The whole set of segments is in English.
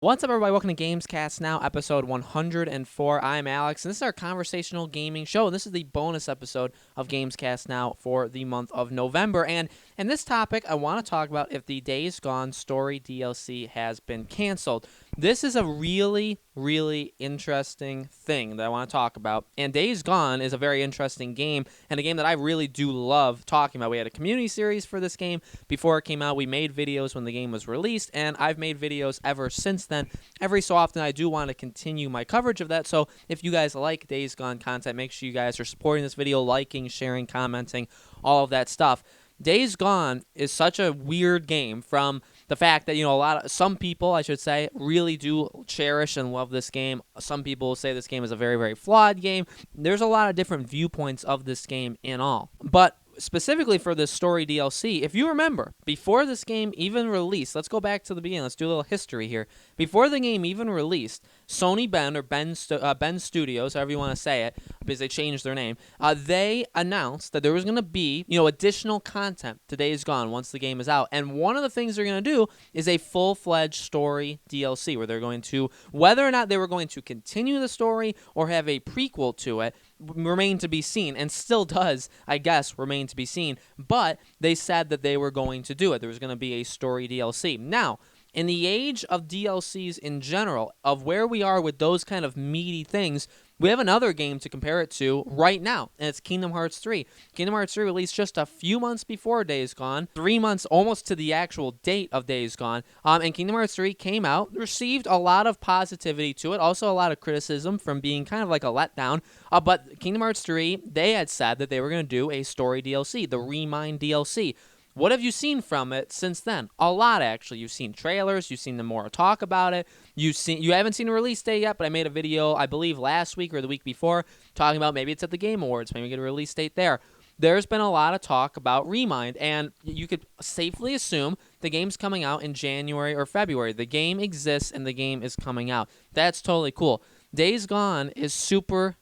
What's up, everybody? Welcome to Gamescast now, episode 104. I'm Alex, and this is our conversational gaming show. And this is the bonus episode of Gamescast now for the month of November. And in this topic, I want to talk about if the Days Gone story DLC has been canceled. This is a really interesting thing that I want to talk about. And Days Gone is a very interesting game, and a game that I really do love talking about. We had a community series for this game before it came out. We made videos when the game was released, and I've made videos ever since then. Every so often, I do want to continue my coverage of that. So if you guys like Days Gone content, make sure you guys are supporting this video, liking, sharing, commenting, all of that stuff. Days Gone is such a weird game from the fact that, some people, I should say, really do cherish and love this game. Some people say this game is a very flawed game. There's a lot of different viewpoints of this game in all. But specifically for this story DLC, if you remember, before this game even released, let's go back to the beginning. Let's do a little history here. Before the game even released, Sony Ben, or Ben Studios, however you want to say it, because they changed their name, they announced that there was going to be, additional content to Days Gone once the game is out. And one of the things they're going to do is a full-fledged story DLC, where they're going to, whether or not they were going to continue the story or have a prequel to it, remain to be seen, and still does, I guess, remain to be seen. But they said that they were going to do it. There was going to be a story DLC. Now, in the age of DLCs in general, of where we are with those kind of meaty things, we have another game to compare it to right now, and it's Kingdom Hearts 3. Kingdom Hearts 3 released just a few months before Days Gone, 3 months almost to the actual date of Days Gone, and Kingdom Hearts 3 came out, received a lot of positivity to it, also a lot of criticism from being kind of like a letdown, but Kingdom Hearts 3, they had said that they were going to do a story DLC, the Remind DLC. What have you seen from it since then? A lot, actually. You've seen trailers. You've seen the more talk about it. You haven't seen a release date yet, but I made a video, I believe, last week or the week before, talking about maybe it's at the Game Awards. Maybe we get a release date there. There's been a lot of talk about Remind, and you could safely assume the game's coming out in January or February. The game exists, and the game is coming out. That's totally cool. Days Gone is super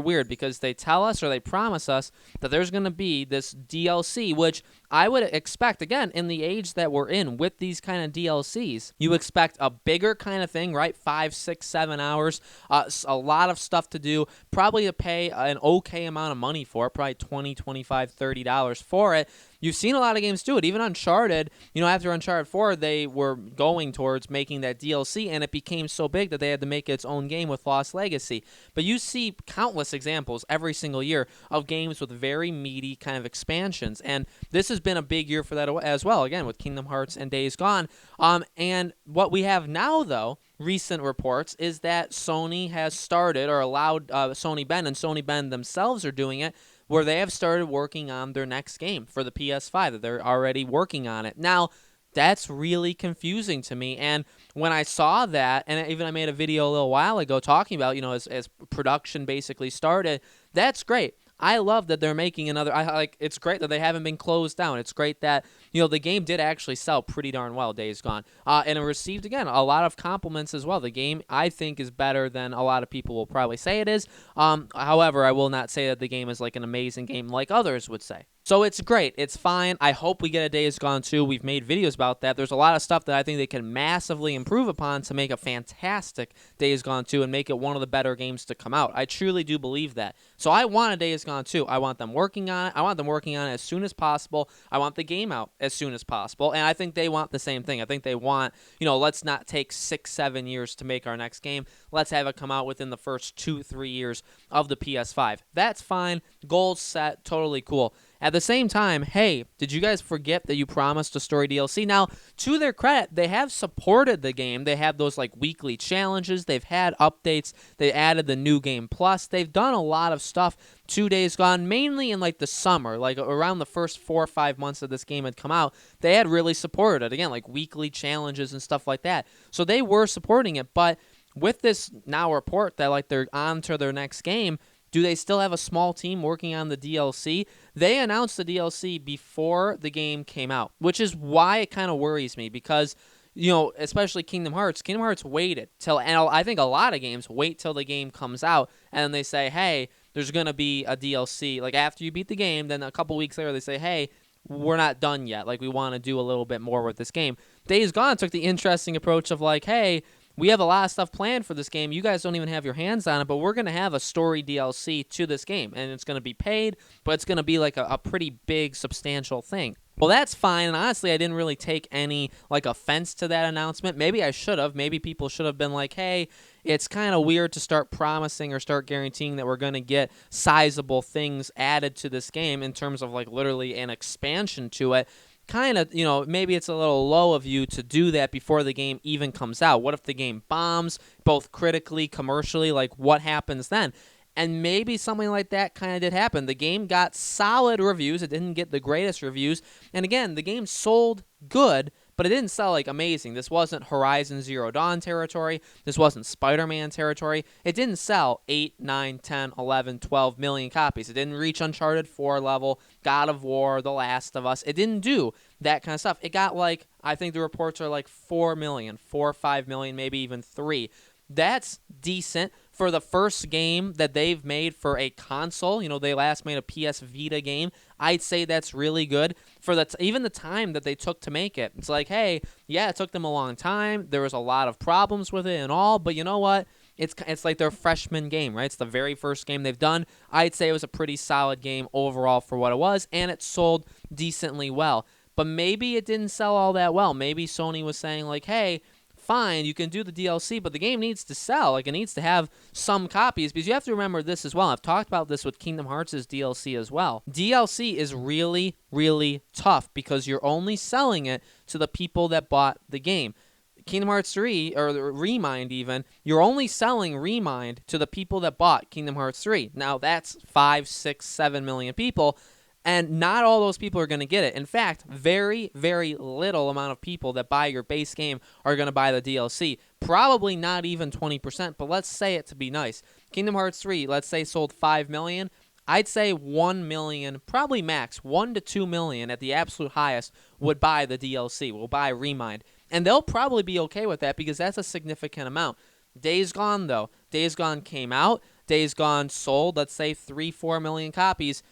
weird because they tell us, or they promise us, that there's going to be this DLC, which I would expect, again, in the age that we're in with these kind of DLCs, you expect a bigger kind of thing, right? 5, 6, 7 hours, a lot of stuff to do, probably to pay an okay amount of money for it, probably $20, $25, $30 for it. You've seen a lot of games do it. Even Uncharted, after Uncharted 4, they were going towards making that DLC, and it became so big that they had to make its own game with Lost Legacy. But you see countless examples every single year of games with very meaty kind of expansions, and this has been a big year for that as well, again, with Kingdom Hearts and Days Gone. And what we have now, though, recent reports, is that Sony has started, or allowed Sony Ben, and Sony Ben themselves are doing it, where they have started working on their next game for the PS5, that they're already working on it. Now, that's really confusing to me, and when I saw that, and even I made a video a little while ago talking about, as production basically started, that's great. I love that they're making another. It's great that they haven't been closed down. It's great that the game did actually sell pretty darn well, Days Gone, and it received, again, a lot of compliments as well. The game, I think, is better than a lot of people will probably say it is. However, I will not say that the game is like an amazing game like others would say. So it's great. It's fine. I hope we get a Days Gone 2. We've made videos about that. There's a lot of stuff that I think they can massively improve upon to make a fantastic Days Gone 2 and make it one of the better games to come out. I truly do believe that. So I want a Days Gone 2. I want them working on it. I want them working on it as soon as possible. I want the game out as soon as possible. And I think they want the same thing. I think they want, let's not take 6, 7 years to make our next game. Let's have it come out within the first 2, 3 years of the PS5. That's fine. Goals set. Totally cool. At the same time, hey, did you guys forget that you promised a story DLC? Now, to their credit, they have supported the game. They have those weekly challenges. They've had updates. They added the New Game Plus. They've done a lot of stuff 2 Days Gone, mainly in the summer, around the first 4 or 5 months that this game had come out. They had really supported it, again, weekly challenges and stuff like that. So they were supporting it, but with this now report that they're on to their next game, do they still have a small team working on the DLC? They announced the DLC before the game came out, which is why it kind of worries me because, especially Kingdom Hearts waited till, and I think a lot of games wait till the game comes out, and then they say, hey, there's going to be a DLC. After you beat the game, then a couple weeks later they say, hey, we're not done yet. We want to do a little bit more with this game. Days Gone took the interesting approach of hey, we have a lot of stuff planned for this game. You guys don't even have your hands on it, but we're going to have a story DLC to this game, and it's going to be paid, but it's going to be like a pretty big, substantial thing. Well, that's fine, and honestly, I didn't really take any, offense to that announcement. Maybe I should have. Maybe people should have been like, hey, it's kind of weird to start promising or start guaranteeing that we're going to get sizable things added to this game in terms of, literally an expansion to it. Kind of, maybe it's a little low of you to do that before the game even comes out. What if the game bombs, both critically, commercially? What happens then? And maybe something like that kind of did happen. The game got solid reviews. It didn't get the greatest reviews. And again, the game sold good, but it didn't sell amazing. This wasn't Horizon Zero Dawn territory. This wasn't Spider-Man territory. It didn't sell 8, 9, 10, 11, 12 million copies. It didn't reach Uncharted 4 level, God of War, The Last of Us. It didn't do that kind of stuff. It got I think the reports are 4 million, 4 or 5 million, maybe even 3. That's decent for the first game that they've made for a console. They last made a PS Vita game. I'd say that's really good for even the time that they took to make it. It's hey, yeah, it took them a long time. There was a lot of problems with it and all, but you know what? It's like their freshman game, right? It's the very first game they've done. I'd say it was a pretty solid game overall for what it was, and it sold decently well. But maybe it didn't sell all that well. Maybe Sony was saying hey, fine, you can do the DLC, but the game needs to sell. It needs to have some copies, because you have to remember this as well. I've talked about this with Kingdom Hearts' DLC as well. DLC is really, really tough because you're only selling it to the people that bought the game. Kingdom Hearts 3, or Remind even, you're only selling Remind to the people that bought Kingdom Hearts 3. Now, that's 5, 6, 7 million people. And not all those people are going to get it. In fact, very, very little amount of people that buy your base game are going to buy the DLC. Probably not even 20%, but let's say it to be nice. Kingdom Hearts 3, let's say, sold 5 million. I'd say 1 million, probably max, 1 to 2 million at the absolute highest would buy the DLC, will buy Remind. And they'll probably be okay with that because that's a significant amount. Days Gone, though. Days Gone came out. Days Gone sold, let's say, 3, 4 million copies.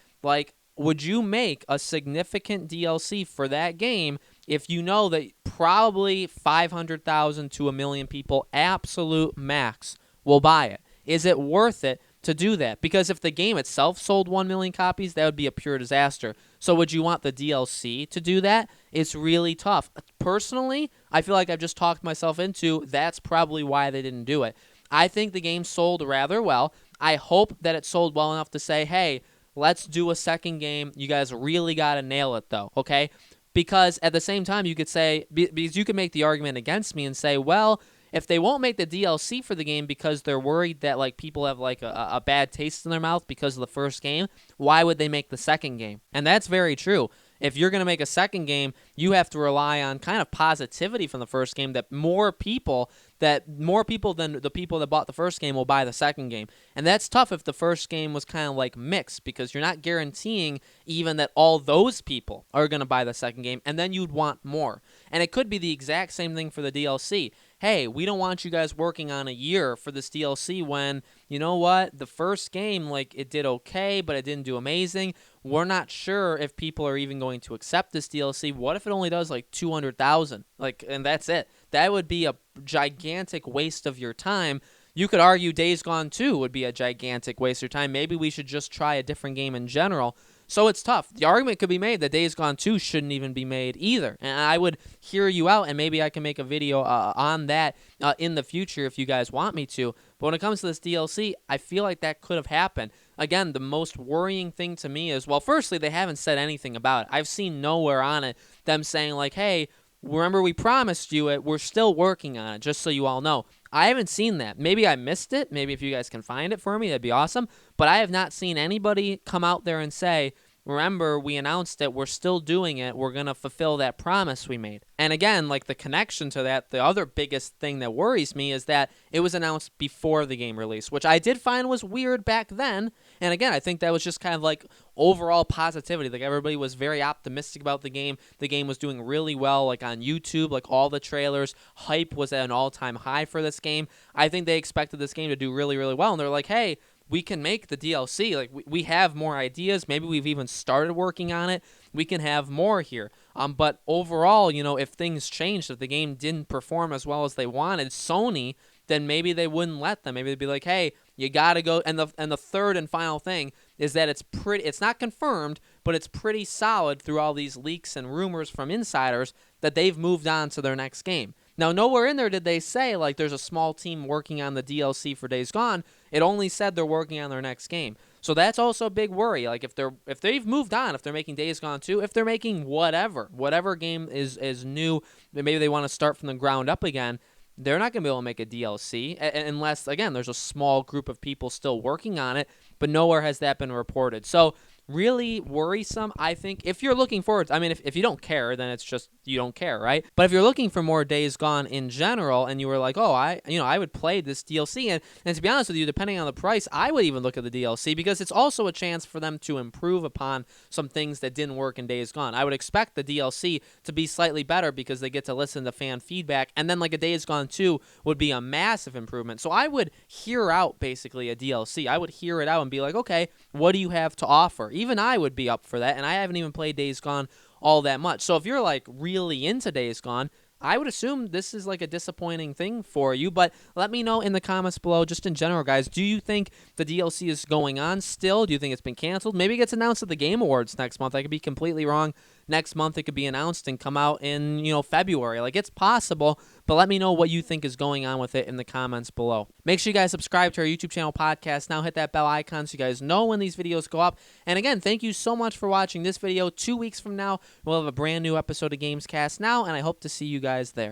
Would you make a significant DLC for that game if you know that probably 500,000 to 1 million people, absolute max, will buy it? Is it worth it to do that? Because if the game itself sold 1 million copies, that would be a pure disaster. So would you want the DLC to do that? It's really tough. Personally, I feel like I've just talked myself into that's probably why they didn't do it. I think the game sold rather well. I hope that it sold well enough to say, hey, let's do a second game. You guys really got to nail it, though, okay? Because at the same time, you could say, because you could make the argument against me and say, well, if they won't make the DLC for the game because they're worried that people have a bad taste in their mouth because of the first game, why would they make the second game? And that's very true. If you're going to make a second game, you have to rely on kind of positivity from the first game that more people than the people that bought the first game will buy the second game. And that's tough if the first game was kind of mixed, because you're not guaranteeing even that all those people are going to buy the second game, and then you'd want more. And it could be the exact same thing for the DLC. Hey, we don't want you guys working on a year for this DLC when, you know what, the first game, it did okay, but it didn't do amazing. We're not sure if people are even going to accept this DLC. What if it only does 200,000? And that's it. That would be a gigantic waste of your time. You could argue Days Gone 2 would be a gigantic waste of your time. Maybe we should just try a different game in general. So it's tough. The argument could be made that Days Gone 2 shouldn't even be made either. And I would hear you out, and maybe I can make a video on that in the future if you guys want me to. But when it comes to this DLC, I feel like that could have happened. Again, the most worrying thing to me is, well, firstly, they haven't said anything about it. I've seen nowhere on it them saying, hey, remember we promised you it, we're still working on it, just so you all know. I haven't seen that. Maybe I missed it. Maybe if you guys can find it for me, that'd be awesome. But I have not seen anybody come out there and say, remember, we announced it, we're still doing it, we're going to fulfill that promise we made. And again, the connection to that, the other biggest thing that worries me is that it was announced before the game release, which I did find was weird back then. And again, I think that was just kind of overall positivity. Everybody was very optimistic about the game. The game was doing really well, on YouTube, all the trailers. Hype was at an all-time high for this game. I think they expected this game to do really, really well. And they're hey, we can make the DLC. Like, we have more ideas. Maybe we've even started working on it. We can have more here. But overall, if things changed, if the game didn't perform as well as they wanted, Sony, then maybe they wouldn't let them. Maybe they'd be like, hey, you got to go. And the third and final thing is that it's not confirmed, but it's pretty solid through all these leaks and rumors from insiders that they've moved on to their next game. Now, nowhere in there did they say, like, there's a small team working on the DLC for Days Gone. It only said they're working on their next game. So that's also a big worry. Like, if they've moved on, if they're making Days Gone 2, if they're making whatever game is new, maybe they want to start from the ground up again, they're not going to be able to make a DLC unless, again, there's a small group of people still working on it, but nowhere has that been reported. So really worrisome, I think. If you're looking forward, if you don't care, then it's just you don't care, right? But if you're looking for more Days Gone in general, and you were like, oh, I would play this DLC, and to be honest with you, depending on the price, I would even look at the DLC because it's also a chance for them to improve upon some things that didn't work in Days Gone. I would expect the DLC to be slightly better because they get to listen to fan feedback, and then like a Days Gone 2 would be a massive improvement. So I would hear out basically a DLC. I would hear it out and be like, okay, what do you have to offer? Even I would be up for that, and I haven't even played Days Gone all that much. So if you're like really into Days Gone, I would assume this is like a disappointing thing for you, but let me know in the comments below, just in general, guys. Do you think the DLC is going on still? Do you think it's been canceled? Maybe it gets announced at the Game Awards next month. I could be completely wrong. Next month it could be announced and come out in, February. Like, it's possible, but let me know what you think is going on with it in the comments below. Make sure you guys subscribe to our YouTube channel Podcast Now. Hit that bell icon so you guys know when these videos go up. And again, thank you so much for watching this video. 2 weeks from now, we'll have a brand new episode of Gamescast Now, and I hope to see you guys there.